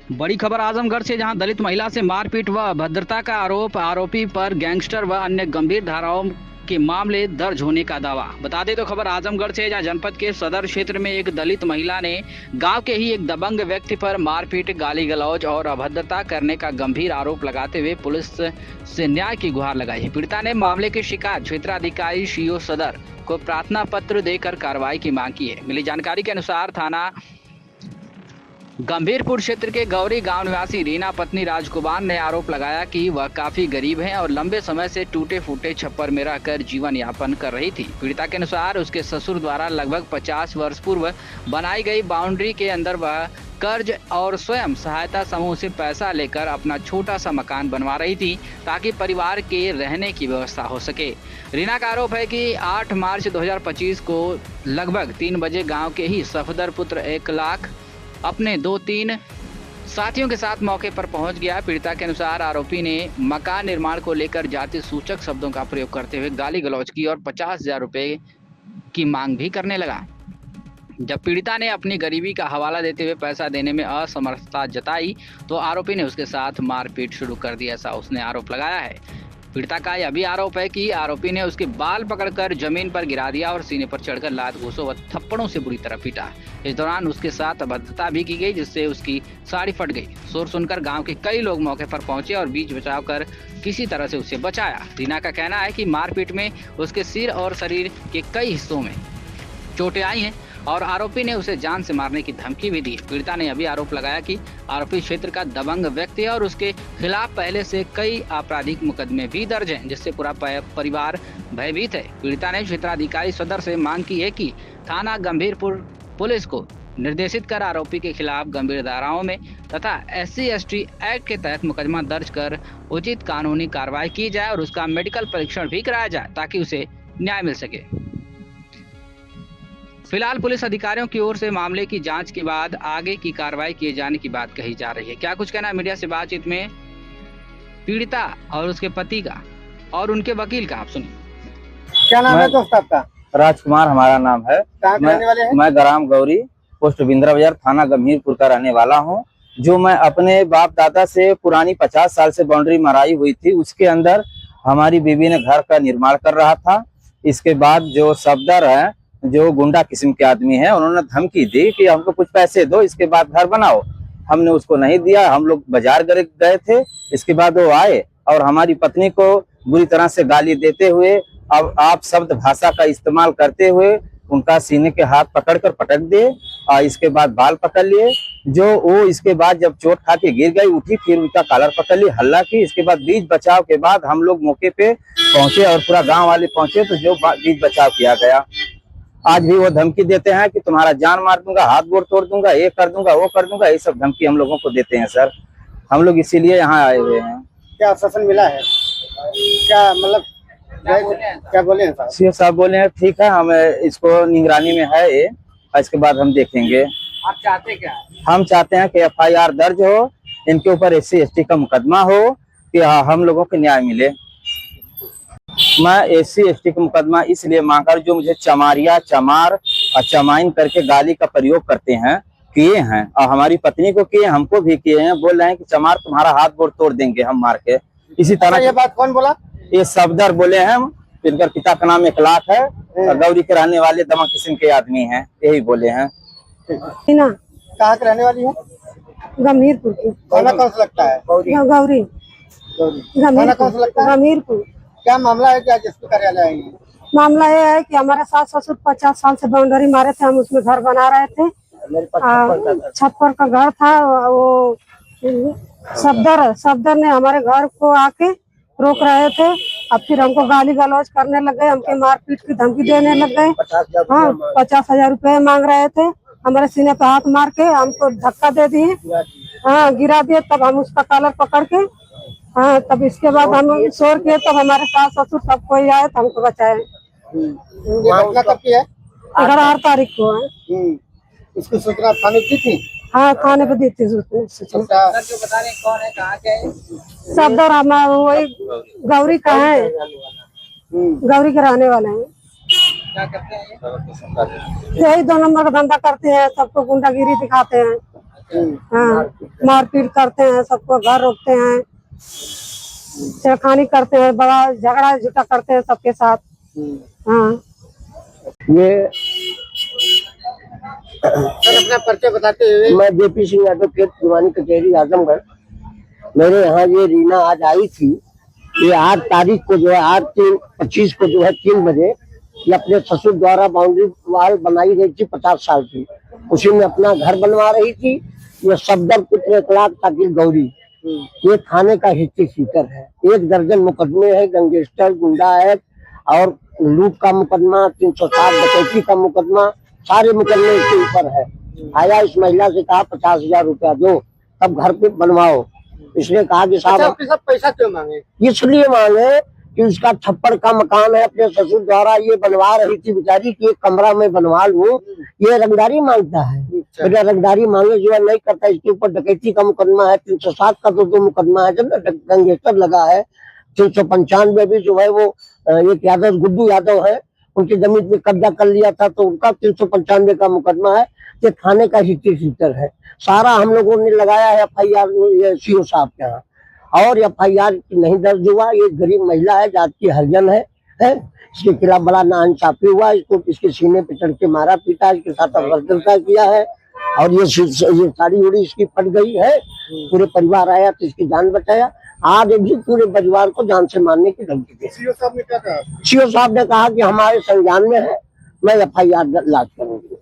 बड़ी खबर आजमगढ़ से, जहां दलित महिला से मारपीट व अभद्रता का आरोप, आरोपी पर गैंगस्टर व अन्य गंभीर धाराओं के मामले दर्ज होने का दावा। बता दें तो खबर आजमगढ़ से, जहां जनपद के सदर क्षेत्र में एक दलित महिला ने गांव के ही एक दबंग व्यक्ति पर मारपीट, गाली गलौज और अभद्रता करने का गंभीर आरोप लगाते हुए पुलिस से न्याय की गुहार लगाई है। पीड़िता ने मामले की शिकायत क्षेत्राधिकारी सीओ सदर को प्रार्थना पत्र देकर कार्रवाई की मांग की है। मिली जानकारी के अनुसार थाना गंभीरपुर क्षेत्र के गौरी गांव निवासी रीना पत्नी राजकुमार ने आरोप लगाया कि वह काफी गरीब है और लंबे समय से टूटे फूटे छप्पर में रहकर जीवन यापन कर रही थी। पीड़िता के अनुसार उसके ससुर द्वारा लगभग 50 वर्ष पूर्व बनाई गई बाउंड्री के अंदर वह कर्ज और स्वयं सहायता समूह से पैसा लेकर अपना छोटा सा मकान बनवा रही थी, ताकि परिवार के रहने की व्यवस्था हो सके। रीना का आरोप है कि 8 मार्च 2025 को लगभग 3 बजे गांव के ही सफदर पुत्र 1 लाख अपने 2-3 साथियों के साथ मौके पर पहुंच गया। पीड़िता के अनुसार आरोपी ने मकान निर्माण को लेकर जाति सूचक शब्दों का प्रयोग करते हुए गाली गलौज की और 50,000 रुपए की मांग भी करने लगा। जब पीड़िता ने अपनी गरीबी का हवाला देते हुए पैसा देने में असमर्थता जताई तो आरोपी ने उसके साथ मारपीट शुरू कर दी, ऐसा उसने आरोप लगाया है। पीड़िता का यह भी आरोप है कि आरोपी ने उसके बाल पकड़कर जमीन पर गिरा दिया और सीने पर चढ़कर लात घूसों व थप्पड़ों से बुरी तरह पीटा। इस दौरान उसके साथ अभद्रता भी की गई, जिससे उसकी साड़ी फट गई। शोर सुनकर गांव के कई लोग मौके पर पहुंचे और बीच बचाव कर किसी तरह से उसे बचाया। रीना का कहना है कि मारपीट में उसके सिर और शरीर के कई हिस्सों में चोटें आई हैं और आरोपी ने उसे जान से मारने की धमकी भी दी। पीड़िता ने अभी आरोप लगाया कि आरोपी क्षेत्र का दबंग व्यक्ति है और उसके खिलाफ पहले से कई आपराधिक मुकदमे भी दर्ज हैं, जिससे पूरा परिवार भयभीत है। पीड़िता ने क्षेत्राधिकारी सदर से मांग की है कि थाना गंभीरपुर पुलिस को निर्देशित कर आरोपी के खिलाफ गंभीर धाराओं में तथा SC/ST एक्ट के तहत मुकदमा दर्ज कर उचित कानूनी कार्रवाई की जाए और उसका मेडिकल परीक्षण भी कराया जाए, ताकि उसे न्याय मिल सके। फिलहाल पुलिस अधिकारियों की ओर से मामले की जांच के बाद आगे की कार्रवाई किए जाने की बात कही जा रही है। क्या कुछ कहना है मीडिया से बातचीत में पीड़िता और उसके पति का और उनके वकील का, आप सुनिए। क्या नाम है दोस्त आपका? राजकुमार हमारा नाम है। कहाँ के रहने वाले हैं? मैं ग्राम गौरी, पोस्ट बिंद्रा बाजार, थाना गंभीरपुर का रहने वाला हूँ। जो मैं अपने बाप दादा से पुरानी 50 साल से बाउंड्री मराई हुई थी, उसके अंदर हमारी बीवी ने घर का निर्माण कर रहा था। इसके बाद जो सफदर है, जो गुंडा किस्म के आदमी है, उन्होंने धमकी दी कि हमको कुछ पैसे दो, इसके बाद घर बनाओ। हमने उसको नहीं दिया। हम लोग बाजार गए थे। इसके बाद वो आए और हमारी पत्नी को बुरी तरह से गाली देते हुए, अब आप शब्द भाषा का इस्तेमाल करते हुए उनका सीने के हाथ पकड़कर पटक दिए और इसके बाद बाल पकड़ लिए। जो वो इसके बाद जब चोट खा के गिर गई, उठी, फिर उनका कॉलर पकड़ ली, हल्ला की। इसके बाद बीच बचाव के बाद हम लोग मौके पे पहुंचे और पूरा गांव वाले पहुंचे, तो जो बीच बचाव किया गया। आज भी वो धमकी देते हैं कि तुम्हारा जान मार दूंगा, हाथ गोड़ तोड़ दूंगा, ये कर दूंगा, वो कर दूंगा। ये सब धमकी हम लोगों को देते हैं सर। हम लोग इसीलिए यहाँ आए हुए हैं। क्या आश्वासन मिला है? क्या मतलब क्या बोले हैं साहब? सीओ साहब बोले हैं ठीक है, हम इसको निगरानी में है ये, इसके बाद हम देखेंगे। आप चाहते क्या? हम चाहते हैं कि FIR दर्ज हो, इनके ऊपर SC/ST का मुकदमा हो, कि हम लोगों को न्याय मिले। मैं SC/ST का मुकदमा इसलिए मांगा, जो मुझे चमारिया, चमार और चमाइन करके गाली का प्रयोग करते हैं, किए हैं, और हमारी पत्नी को किए, हमको भी किए हैं। बोल रहे हैं कि चमार तुम्हारा हाथ गोड़ तोड़ देंगे हम मार के। इसी तरह ये बात कौन बोला? ये सफदर बोले हैं। इनका पिता का नाम 1 लाख है और गौरी के रहने वाले दमन किस्म के आदमी हैं, यही बोले हैं। कहाँ के रहने वाली है? गंभीरपुर की। थाना कौन सा लगता है? गौरी। थाना कौन सा लगता है? गंभीरपुर। क्या मामला है? क्या जिसपे कार्यालय आएंगे? मामला ये है कि हमारे सास ससुर 50 साल से बाउंड्री मारे थे, हम उसमें घर बना रहे थे। छप्पर का घर था। वो सफदर ने हमारे घर को आके रोक रहे थे। अब फिर हमको गाली गलौज करने लग गए, हमके मारपीट की धमकी देने लग गए। हाँ, 50,000 रुपए मांग रहे थे। हमारे सीने पे हाथ मार के हमको धक्का दे दिए, हाँ गिरा दिए। तब हम उसका कॉलर पकड़ के, हाँ तब इसके बाद हम शोर किए, तब हमारे सास ससुर सब कोई आए तो हमको बचाए। घटना कब की है? 8 तारीख को है। इसकी सूचना थाने की थी? हाँ, थाने पे दी थी सूचना। जो बता रहे कौन है, कहाँ के है? सफदर हमारा वही गौरी का है, गौरी के रहने वाले हैं। क्या करते हैं ये? यही 2 नंबर का धंधा करते हैं, सबको गुंडागिरी दिखाते हैं। हाँ, मारपीट करते हैं, सबको घर रोकते हैं, छेड़खानी करते हैं, बड़ा झगड़ा झूठा करते हैं सबके साथ। हाँ, ये सर अपना परिचय बताते हुए। मैं जेपी सिंह एडवोकेट, दीवानी कचहरी आजमगढ़। मेरे यहाँ ये रीना आज आई थी। ये 8 तारीख को जो है 8/3/25 को जो है 3 बजे ये अपने ससुर द्वारा बाउंड्री वाल बनाई गई थी 50 साल की, उसी में अपना घर बनवा रही थी। ये सफदर पुत्र 1 लाख ताकिल गौरी ये थाने का हिस्ट्री सीटर है। 1 दर्जन मुकदमे है, गैंगस्टर, गुंडा एक्ट और लूट का मुकदमा, 307 डकैती का मुकदमा, सारे मुकदमे इसके ऊपर है। आया इस महिला से कहा 50,000 रुपया दो तब घर पे बनवाओ। इसने कहा कि साहब आपके साथ पैसा क्यों मांगे? इसलिए मांगे कि उसका छप्पर का मकान है, अपने ससुर द्वारा ये बनवा रही थी बेचारी कि एक कमरा में बनवा लूं। ये रंगदारी मांगता है। बेटा रंगदारी मांगे जो है नहीं करता। इसके ऊपर डकैती का मुकदमा है, 307 का तो मुकदमा है, जब गैंगस्टर लगा है। 395 भी जो है वो एक यादव गुड्डू यादव है, उनकी जमीन पे कब्जा कर लिया था तो उनका 395 का मुकदमा है। ये थाने का हिस्ट्री सीटर है। सारा हम लोगों ने लगाया है FIR सीओ साहब के यहाँ, और FIR नहीं दर्ज हुआ। ये गरीब महिला है, जात की हरिजन है। इसके खिलाफ बड़ा नाइंसाफी हुआ। इसको इसके सीने पे चढ़ के मारा पीटा, इसके साथ अभद्रता किया है और ये साड़ी उड़ी इसकी फट गई है। पूरे परिवार आया तो इसकी जान बचाया। आज भी पूरे परिवार को जान से मारने की धमकी दी। सीओ साहब ने क्या कहा? सीओ साहब ने कहा कि हमारे संज्ञान में है, मैं FIR लॉन्च करूंगी।